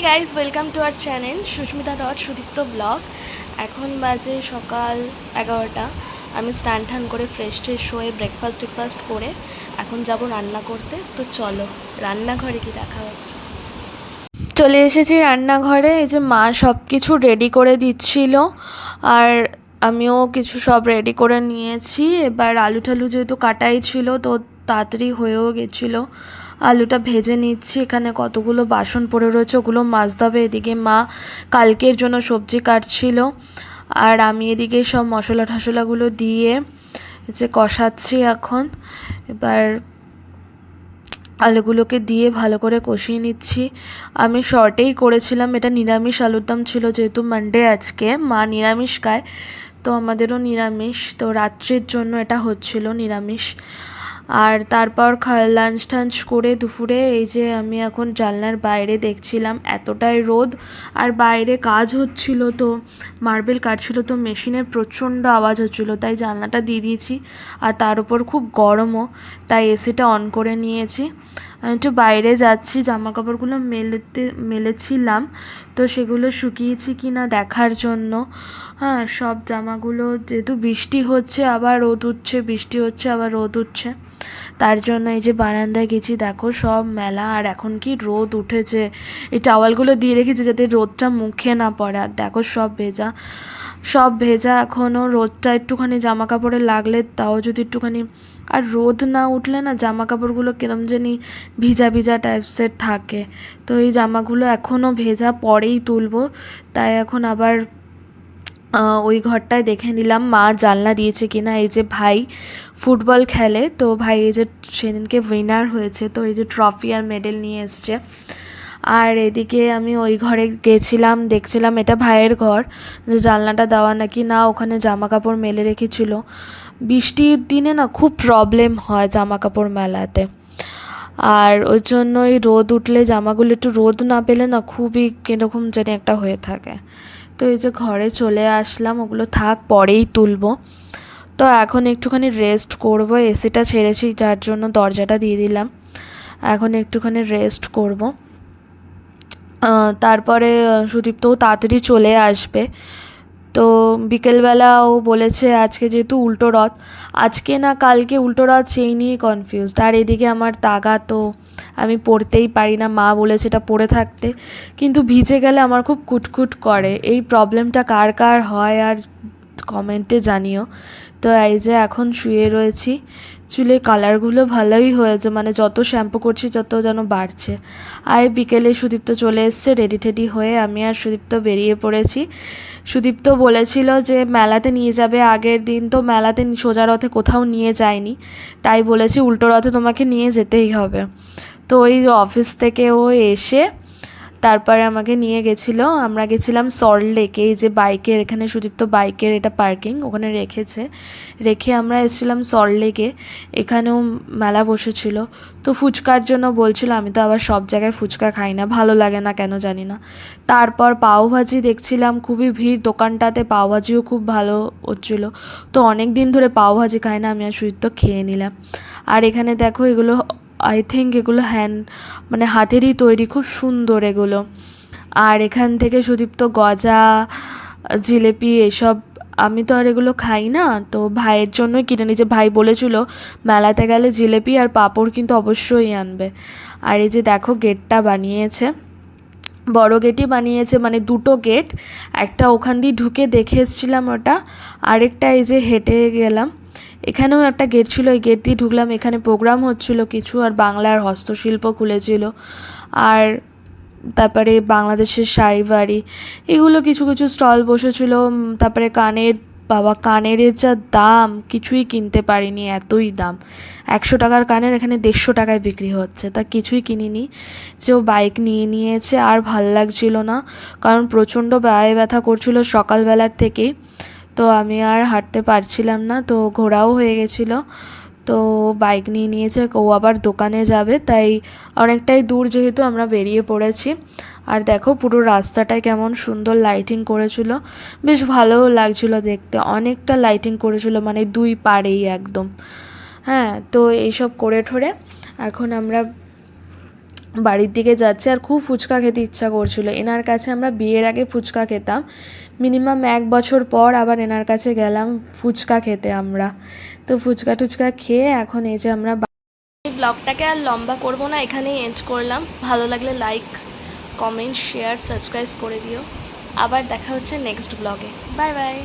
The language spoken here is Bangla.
Guys welcome to our channel Susmita dot Sudipta blog. এখন বাজে সকাল 11টা। আমি স্নান টান করে ফ্রেশ হয়ে ব্রেকফাস্ট করে এখন যাব রান্না করতে। তো চলো রান্নাঘরে কি দেখা হচ্ছে। চলে এসেছি রান্নাঘরে। এই যে মা সব কিছু রেডি করে দিচ্ছিল আর আমিও কিছু সব রেডি করে নিয়েছি। এবার আলু টালু যেহেতু কাটাই ছিল তো তাড়াতাড়ি হয়েও গেছিলো। আলুটা ভেজে নিচ্ছি। এখানে কতগুলো বাসন পড়ে রয়েছে, ওগুলো মাজতে হবে। এদিকে মা কালকের জন্য সবজি কাটছিল আর আমি এদিকে সব মশলা টশলাগুলো দিয়ে যে কষাচ্ছি এখন। এবার আলুগুলোকে দিয়ে ভালো করে কষিয়ে নিচ্ছি। আমি শর্টেই করেছিলাম, এটা নিরামিষ আলুর দম ছিল যেহেতু মানডে আজকে, মা নিরামিষ খায় তো আমাদেরও নিরামিষ, তো রাত্রির জন্য এটা হচ্ছিল নিরামিষ। আর তারপর লাঞ্চ টাঞ্চ করে দুপুরে এই যে আমি এখন জানলার বাইরে দেখছিলাম, এতটাই রোদ আর বাইরে কাজ হচ্ছিল, তো মার্বেল কাটছিল তো মেশিনের প্রচণ্ড আওয়াজ হচ্ছিলো, তাই জানলাটা দিয়ে দিয়েছি। আর তার উপর খুব গরমও, তাই এসিটা অন করে নিয়েছি। আমি একটু বাইরে যাচ্ছি, জামা কাপড়গুলো মেলেছিলাম তো সেগুলো শুকিয়েছি কি না দেখার জন্য। হ্যাঁ, সব জামাগুলো যেহেতু বৃষ্টি হচ্ছে আবার রোদ উঠছে, বৃষ্টি হচ্ছে আবার রোদ উঠছে, তার জন্য এই যে বারান্দায় গেছি, দেখো সব মেলা। আর এখন কি রোদ উঠেছে, এই টাওয়ালগুলো দিয়ে রেখেছি যাতে রোদটা মুখে না পড়ে। আর দেখো সব ভেজা এখনও, রোদটা একটুখানি জামা কাপড়ে লাগলে তাও যদি একটুখানি, আর রোদ না উঠলে না জামা কাপড়গুলো কিরম জানি ভিজা ভিজা টাইপসের থাকে। তো এই জামাগুলো এখনও ভেজা, পরেই তুলবো। তাই এখন আবার ওই ঘরটায় দেখে নিলাম মা জানলা দিয়েছে কিনা। এই যে ভাই ফুটবল খেলে, তো ভাই এই যে সেদিনকে উইনার হয়েছে, তো এই যে ট্রফি আর মেডেল নিয়ে এসছে। আর এদিকে আমি ওই ঘরে গেছিলাম, দেখছিলাম এটা ভাইয়ের ঘর, যে জানলাটা দেওয়া নাকি না, ওখানে জামা কাপড় মেলে রেখেছিল। বৃষ্টির দিনে না খুব প্রবলেম হয় জামা কাপড় মেলাতে, আর ওই জন্যই রোদ উঠলে জামাগুলো একটু রোদ না পেলে না খুবই কীরকম জানি একটা হয়ে থাকে। তো এই যে ঘরে চলে আসলাম, ওগুলো থাক পরেই তুলবো। তো এখন একটুখানি রেস্ট করব, এসিটা ছেড়েছি যার জন্য দরজাটা দিয়ে দিলাম, এখন একটুখানি রেস্ট করব। তারপরে সুদীপ্তও তাড়াতাড়ি চলে আসবে। তো বিকেলবেলা ও বলেছে আজকে যেহেতু উল্টো রথ, আজকে না কালকে উল্টো রথ, সেই নিয়েই কনফিউজড। আর এদিকে আমার তাগা, তো আমি পড়তেই পারি না, মা বলেছে এটা পড়ে থাকতে, কিন্তু ভিজে গেলে আমার খুব কুটকুট করে। এই প্রবলেমটা কার কার হয় আর কমেন্টে জানিও। তো এই যে এখন শুয়ে রয়েছি, চুলের কালারগুলো ভালোই হয়েছে, মানে যত শ্যাম্পু করছি তত যেন বাড়ছে। আর বিকেলে সুদীপ্ত চলে এসছে রেডি টেডি হয়ে, আমি আর সুদীপ্ত বেরিয়ে পড়েছি। সুদীপ্ত বলেছিল যে মেলাতে নিয়ে যাবে, আগের দিন তো মেলাতে সোজা রথে কোথাও নিয়ে যায়নি, তাই বলেছি উল্টো রথে তোমাকে নিয়ে যেতেই হবে। তো ওই অফিস থেকে ও এসে তারপরে আমাকে নিয়ে গেছিলো, আমরা গেছিলাম সল্টলেকে। এই যে বাইকের এখানে সুদীপ্ত বাইকের এটা পার্কিং, ওখানে রেখে আমরা এসেছিলাম সল্টলেকে। এখানেও মেলা বসেছিল, তো ফুচকার জন্য বলছিল, আমি তো আবার সব জায়গায় ফুচকা খাই না, ভালো লাগে না কেন জানি না। তারপর পাওভাজি দেখছিলাম, খুবই ভিড় দোকানটাতে, পাওভাজিও খুব ভালো হচ্ছিলো। তো অনেক দিন ধরে পাওভাজি খাই না আমি, আর সুদীপ্ত খেয়ে নিলাম। আর এখানে দেখো এগুলো আই থিঙ্ক এগুলো মানে হাতেরই তৈরি, খুব সুন্দর এগুলো। আর এখান থেকে সুদীপ্ত গজা, জিলেপি এসব, আমি তো আর এগুলো খাই না, তো ভাইয়ের জন্যই কিনে নিয়েছে। ভাই বলেছিল মেলাতে গেলে জিলেপি আর পাঁপড় কিন্তু অবশ্যই আনবে। আর এই যে দেখো গেটটা বানিয়েছে, বড় গেটই বানিয়েছে, মানে দুটো গেট, একটা ওখান দিয়ে ঢুকে দেখে এসেছিলাম ওটা, আরেকটা এই যে হেঁটে গেলাম, এখানেও একটা গেট ছিল, এই গেট দিয়ে ঢুকলাম। এখানে প্রোগ্রাম হচ্ছিল কিছু, আর বাংলার হস্তশিল্প খুলেছিল, আর তারপরে বাংলাদেশের শাড়ি বাড়ি এগুলো কিছু কিছু স্টল বসেছিল। তারপরে কানের যা দাম, কিছুই কিনতে পারিনি, এতই দাম। 100 টাকার কানের এখানে 150 টাকায় বিক্রি হচ্ছে, তা কিছুই কিনিনি। যে ও বাইক নিয়ে নিয়েছে, আর ভাল লাগছিল না, কারণ প্রচণ্ড পায়ে ব্যথা করছিল সকালবেলার থেকেই, তো আমি আর হাঁটতে পারছিলাম না, তো ঘোরাও হয়ে গেছিলো। তো বাইক নিয়ে নিয়েছে, ও আবার দোকানে যাবে, তাই অনেকটাই দূর যেহেতু আমরা বেরিয়ে পড়েছি। আর দেখো পুরো রাস্তাটায় কেমন সুন্দর লাইটিং করেছিল, বেশ ভালোও লাগছিল দেখতে, অনেকটা লাইটিং করেছিল, মানে দুই পাড়েই একদম। হ্যাঁ, তো এইসব করে ঠোরে এখন আমরা বাড়ির দিকে যাচ্ছি, আর খুব ফুচকা খেতে ইচ্ছা করছিল। এনার কাছে আমরা বিয়ের আগে ফুচকা খেতাম, মিনিমাম 1 বছর পর আবার এনার কাছে গেলাম ফুচকা খেতে আমরা। তো ফুচকা টুচকা খেয়ে এখন এই যে আমরা এই ব্লগটাকে আর লম্বা করব না, এখানেই এন্ড করলাম। ভালো লাগলে লাইক, কমেন্ট, শেয়ার, সাবস্ক্রাইব করে দিও। আবার দেখা হচ্ছে নেক্সট ব্লগে। Bye bye.